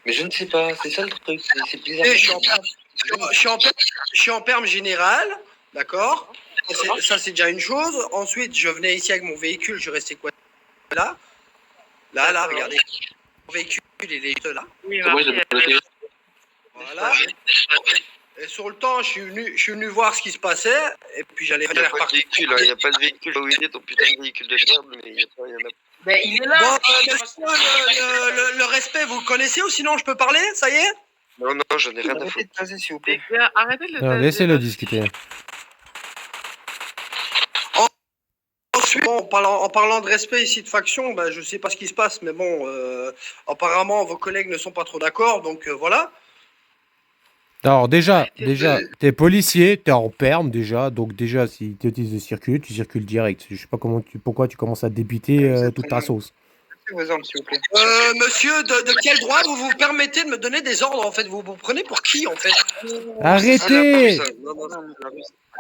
Mais je ne sais pas, c'est ça le truc, c'est bizarre. Je suis en perme général, d'accord. Ça, c'est déjà une chose. Ensuite, je venais ici avec mon véhicule, je restais quoi là. Là, regardez. Mon véhicule, il est là. Oui, Moi, je l'ai bloqué. Voilà. Et sur le temps, je suis venu voir ce qui se passait, et puis j'allais Il n'y a pas de véhicule, il n'y a pas de véhicule. Oui, il est ton putain de véhicule de merde, mais il n'y a pas, il y en a pas. Ben, il est là. Bon, monsieur, le respect, vous le connaissez ou sinon je peux parler? Ça y est? Non, j'en ai rien à Arrêtez foutre. de taser, s'il vous plaît. Arrêtez de le Non, laissez-le discuter. Ensuite, bon, en parlant de respect ici de faction, ben, je sais pas ce qui se passe, mais bon, apparemment vos collègues ne sont pas trop d'accord, donc voilà. Alors déjà, t'es policier, t'es en perme déjà, donc déjà si tu utilises de circuler, tu circules direct. Je sais pas pourquoi tu commences à débiter toute ta sauce. Vos armes, s'il vous plaît. Monsieur, de quel droit vous vous permettez de me donner des ordres en fait? Vous vous prenez pour qui en fait? Arrêtez! Non,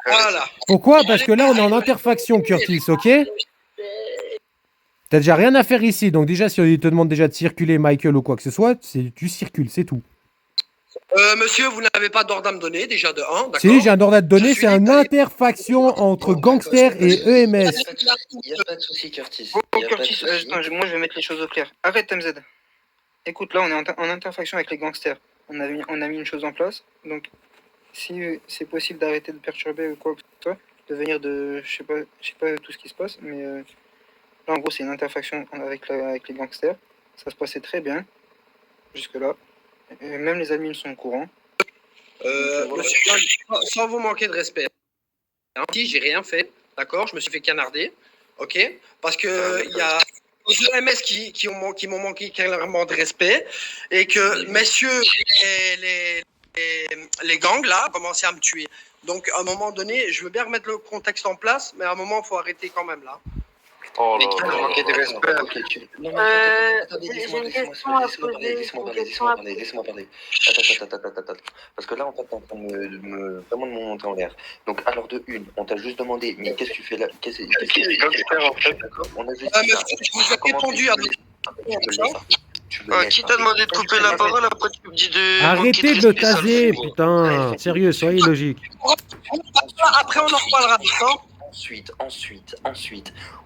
Voilà. Pourquoi? Parce que là on est en interfaction, Curtis, ok? T'as déjà rien à faire ici, donc déjà si on te demande déjà de circuler, Michael ou quoi que ce soit, tu circules, c'est tout. Monsieur, vous n'avez pas d'ordre à me donner, déjà de 1, d'accord? Si, j'ai un ordre à te donner, c'est une interfaction entre gangsters et EMS. Il n'y a pas de souci, Curtis. Curtis, moi je vais mettre les choses au clair. Arrête, MZ. Écoute, là on est en interfaction avec les gangsters. On a mis une chose en place, donc si c'est possible d'arrêter de perturber ou quoi que ce soit, de venir de... Je sais pas tout ce qui se passe, mais là en gros c'est une interfaction avec les gangsters. Ça se passait très bien, jusque-là. Et même les admins sont au courant. Monsieur, sans vous manquer de respect, si j'ai rien fait, d'accord? Je me suis fait canarder, ok? Parce que il y a des OMS qui m'ont manqué clairement de respect et que messieurs les gangs là ont commencé à me tuer. Donc à un moment donné, je veux bien remettre le contexte en place, mais à un moment il faut arrêter quand même là. Oh Mais là qui là. a manqué de respect? Ok, non, mais attendez, j'ai une question à poser. laissez-moi parler. Attends. Parce que là, en fait, t'es en train de vraiment de me monter en l'air. Donc, alors de une, on t'a juste demandé, mais qu'est-ce que tu fais là? Qu'est-ce que tu fais Gangster, en fait. D'accord, on a juste Monsieur, dit ça. je vous ai répondu à votre Qui t'a demandé de couper la parole après tu me dis de. Arrêtez de taser, putain. Sérieux, soyez logique. Après on en reparlera, d'accord? Ensuite,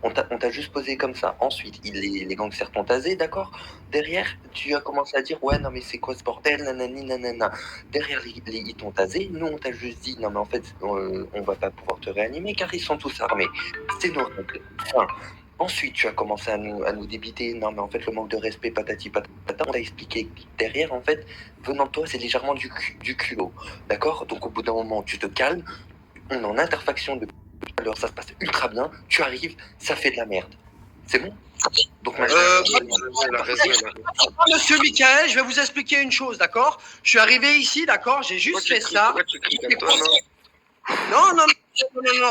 on t'a juste posé comme ça. Ensuite, les gangsters t'ont tasé, d'accord? Derrière, tu as commencé à dire, ouais, non, mais c'est quoi ce bordel, nanani, nanana. Derrière, ils t'ont tasé. Nous, on t'a juste dit, non, mais en fait, on va pas pouvoir te réanimer car ils sont tous armés. C'est nos règles. Enfin, ensuite, tu as commencé à nous débiter. Non, mais en fait, le manque de respect, patati patata. On t'a expliqué que derrière, en fait, venant de toi, c'est légèrement du culot. D'accord? Donc, au bout d'un moment, tu te calmes. On est en interfaction de... Alors ça se passe ultra bien, tu arrives, ça fait de la merde. C'est bon? Donc Monsieur Michael, je vais vous expliquer une chose, d'accord? Je suis arrivé ici, d'accord? J'ai juste fait ça. Non,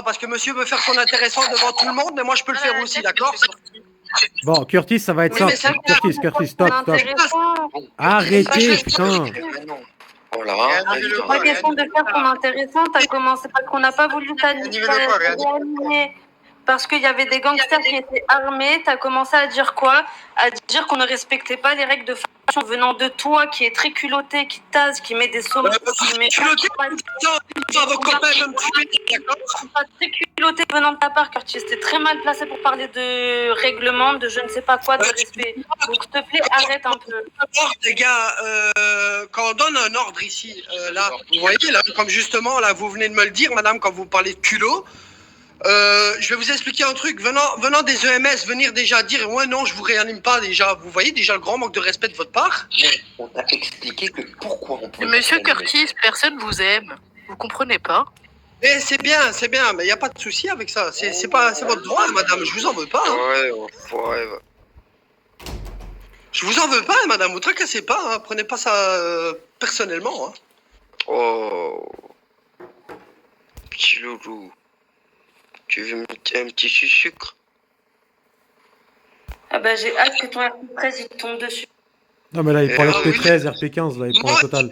parce que monsieur veut faire son intéressant devant tout le monde, mais moi je peux le faire aussi, d'accord? Bon, Curtis, ça va être Oui, ça. mais Curtis, stop. Arrêtez, putain. C'est pas question de faire ton intéressant, t'as commencé parce qu'on n'a pas voulu t'animer. Parce qu'il y avait des gangsters qui étaient armés, t'as commencé à dire quoi? À dire qu'on ne respectait pas les règles de faction venant de toi, qui est très culotté, qui tase, qui met des sommes. Culotté, vos copains veulent me tuer, d'accord? Très culotté venant de ta part, Curtis. T'es très mal placé pour parler de règlement, de je ne sais pas quoi, de respect. Donc s'il te plaît, arrête un peu. Les gars, quand on donne un ordre ici, là, vous voyez, là, comme justement, là, vous venez de me le dire, madame, quand vous parlez de culot, je vais vous expliquer un truc. Venant des EMS, venir déjà dire ouais non, je vous réanime pas déjà. Vous voyez déjà le grand manque de respect de votre part. On t'a expliqué que pourquoi on pouvait. Monsieur Curtis, personne vous aime. Vous comprenez pas? Mais c'est bien, mais il n'y a pas de souci avec ça. C'est votre droit, madame. Je vous en veux pas. Hein. Ouais. Je vous en veux pas, madame. Vous tracassez pas. Hein. Prenez pas ça personnellement. Hein. Oh. Petit loulou. Tu veux mettre un petit sucre? Ah bah j'ai hâte que ton RP13 il tombe dessus. Non, mais là, il prend RP13, RP15, là, il prend le total.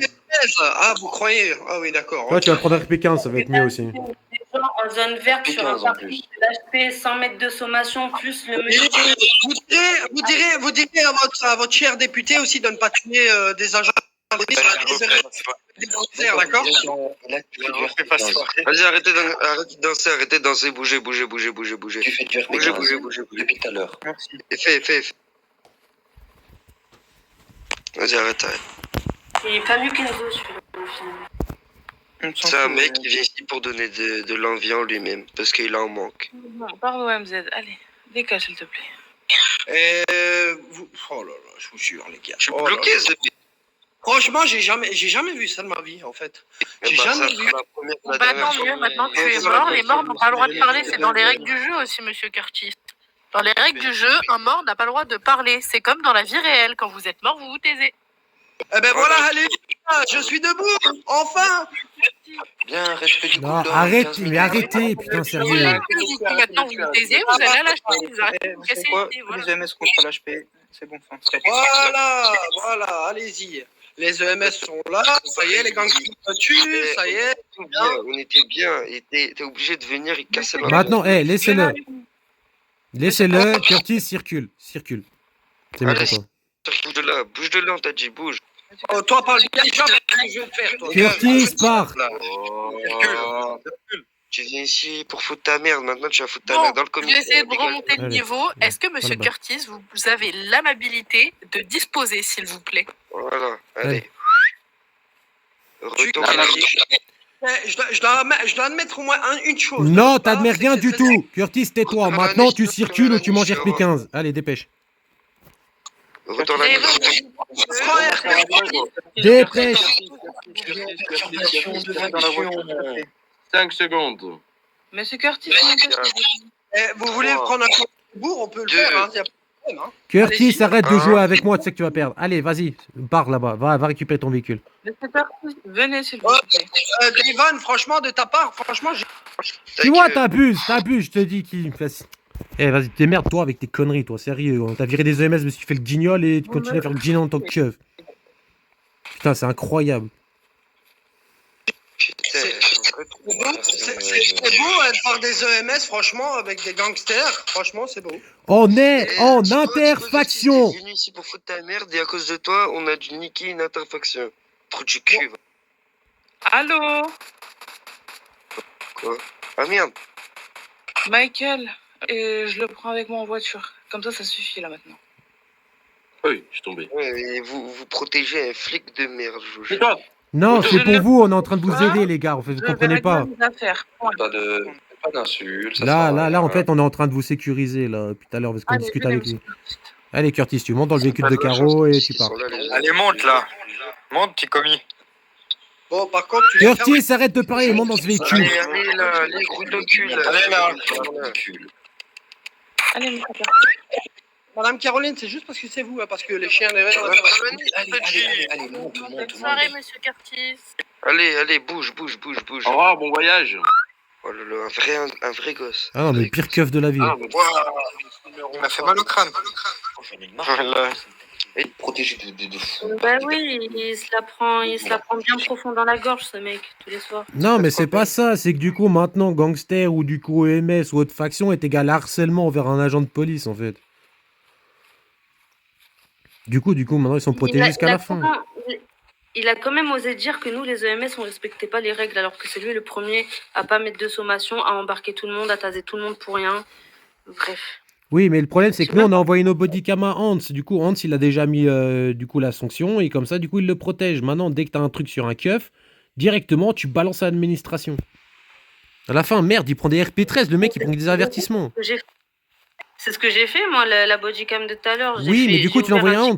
Ah, vous croyez? Ah oui, d'accord. Toi, tu vas prendre RP15, ça va être mieux aussi. genre en zone verte sur un P15 en parking plus. de l'HP, 100 mètres de sommation, plus le monsieur. Vous direz à votre cher député aussi de ne pas tuer des agents des gangsters, d'accord? Là, tu fais du RP15. Vas-y, arrêtez de danser, bougez. Tu fais du Bougez. RP15 depuis tout à l'heure. Fais. Vas-y, arrête. Il est pas mieux qu'Enzo, celui-là, au final. C'est un mec qui vient ici pour donner de l'envie en lui-même, parce qu'il en manque. Bon, pardon, MZ. Allez, dégage, s'il te plaît. Oh là là, je vous jure, les gars. Je suis Oh là bloqué, là. ce Franchement, j'ai jamais vu ça de ma vie, en fait. J'ai jamais vu. Bah, tant mieux, maintenant tu es mort. Les morts n'ont pas le droit de parler. C'est dans les règles du jeu aussi, monsieur Curtis. Dans les règles du jeu, un mort n'a pas le droit de parler. C'est comme dans la vie réelle. Quand vous êtes mort, vous vous taisez. Eh ben voilà, allez, je suis debout, enfin. Bien, respect du Non, cooldown, arrête, 15 mais minutes. arrêtez, putain, sérieux. Maintenant, vous vous taisez, vous allez à l'HP. Vous arrêtez de vous casser les idées, voilà. Les EMS contre l'HP, c'est bon. Voilà, allez-y. Les EMS sont là, ça y est, les gangsters se tuent, ça y est. On était bien, et t'es obligé de venir et casser la Maintenant, laissez-le. Laissez-le, Curtis, circule. C'est bon Allez. pour toi. Bouge de là, on t'a dit, bouge. Oh, toi, parle bien, je vais le faire, toi. Curtis, pars. Tu viens ici pour foutre ta merde, maintenant tu vas foutre ta Bon, merde dans le je comité. vais essayer de remonter le Allez. niveau. Est-ce que, monsieur Voilà. Curtis, vous avez l'amabilité de disposer, s'il vous plaît? Voilà, allez. Allez. Retourne. Je dois admettre au moins une chose. Non, Ah, t'admets c'est rien que du c'est- tout. Curtis, tais-toi. Maintenant, tu circules ou tu manges RP15. Allez, dépêche. Retourne à Et la Prends RP. Dépêche. Perturbation de faction. 5 secondes. Monsieur Curtis, Vous voulez prendre un coup de bourre, on peut le faire, hein, y a pas de problème, hein. Curtis, Allez-y. arrête de jouer avec moi, tu sais que tu vas perdre. Allez, vas-y, pars là-bas. Va récupérer ton véhicule. monsieur Curtis, venez, s'il vous plaît. Ivan, franchement, de ta part, franchement, j'ai... Tu vois, t'abuses, je te dis qu'il me fasse. Eh, vas-y, démerde toi avec tes conneries, toi, sérieux. On t'a viré des EMS, mais tu fais le guignol et tu continues à faire le guignol en tant que keuf. Putain, c'est incroyable. C'est beau être par des EMS, franchement, avec des gangsters, franchement, c'est beau. On est en Tu vois, interfaction. t'es venu ici pour foutre ta merde et à cause de toi, on a dû niquer une interfaction. Trop du cul. va. Allô, Quoi? Ah merde. Michael, je le prends avec moi en voiture. Comme ça suffit là maintenant. Oui, je suis tombé. Ouais, et vous protégez un flic de merde, je vous jure. toi. Non, c'est pour vous, on est en train de vous aider, les gars. En fait, vous comprenez pas. Pas d'insultes. ça Là, sert à en rien. fait, on est en train de vous sécuriser, là, depuis tout à l'heure, parce qu'on Allez, discute venez, avec lui. monsieur Curtis. Allez, Curtis, tu montes dans le véhicule de Caro et tu pars. Allez, monte là. Monte, petit commis. Bon, par contre, tu les Curtis, arrête de parler, monte dans ce véhicule. Allez là, les gros doculs. Allez là. Allez, monsieur Curtis. Madame Caroline, c'est juste parce que c'est vous, hein, parce que les chiens derrière... Allez, monte. Bonne soirée, monsieur Curtis. Allez, bouge. Au revoir, bon voyage. Oh là là, un vrai gosse. Ah non, mais le pire keuf de la vie. Il m'a fait mal au crâne. Voilà. Et protégé de fou. Bah oui, il se la prend bien profond dans la gorge, ce mec, tous les soirs. Non, mais c'est pas ça. C'est que du coup, maintenant, gangster ou du coup EMS ou autre faction est égal à harcèlement envers un agent de police, en fait. Du coup, maintenant, ils sont protégés jusqu'à la fin. Il a quand même osé dire que nous, les EMS, on respectait pas les règles, alors que c'est lui le premier à pas mettre de sommation, à embarquer tout le monde, à taser tout le monde pour rien. Bref. Oui, mais le problème, c'est que nous, on a envoyé nos bodycams à Hans. Du coup, Hans, il a déjà mis la sanction et comme ça, du coup, il le protège. Maintenant, dès que t'as un truc sur un keuf, directement, tu balances à l'administration. À la fin, merde, il prend des RP13, le mec, il prend des avertissements. C'est ce que j'ai fait, moi, la bodycam de tout à l'heure. Oui, mais du coup, tu l'as envoyé à Hans.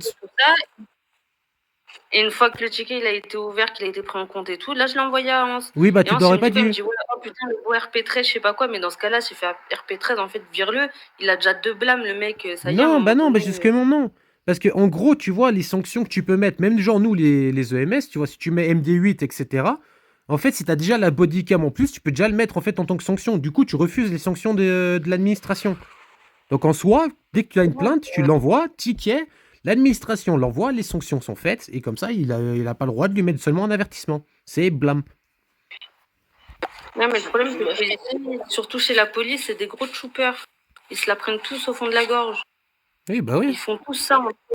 Et une fois que le ticket il a été ouvert, qu'il a été pris en compte et tout, là, je l'ai envoyé à Hans. Oui, bah, Et tu Hans, t'aurais il pas me dit, dit. il me dit, oh putain, le beau RP13, je sais pas quoi, mais dans ce cas-là, s'il fait RP13, en fait, vire-le. Il a déjà 2 blâmes, le mec, ça y est. Non, bah non, bah justement, non. Parce que, en gros, tu vois, les sanctions que tu peux mettre, même genre nous, les EMS, tu vois, si tu mets MD8, etc., en fait, si t'as déjà la bodycam en plus, tu peux déjà le mettre, en fait, en tant que sanction. Du coup, tu refuses les sanctions de l'administration. Donc, en soi, dès que tu as une plainte, tu l'envoies, ticket, l'administration l'envoie, les sanctions sont faites, et comme ça, il a pas le droit de lui mettre seulement un avertissement. C'est blâme. Non, mais le problème, c'est que ici, surtout chez la police, c'est des gros choopers. Ils se la prennent tous au fond de la gorge. Oui, bah oui. Ils font tous ça.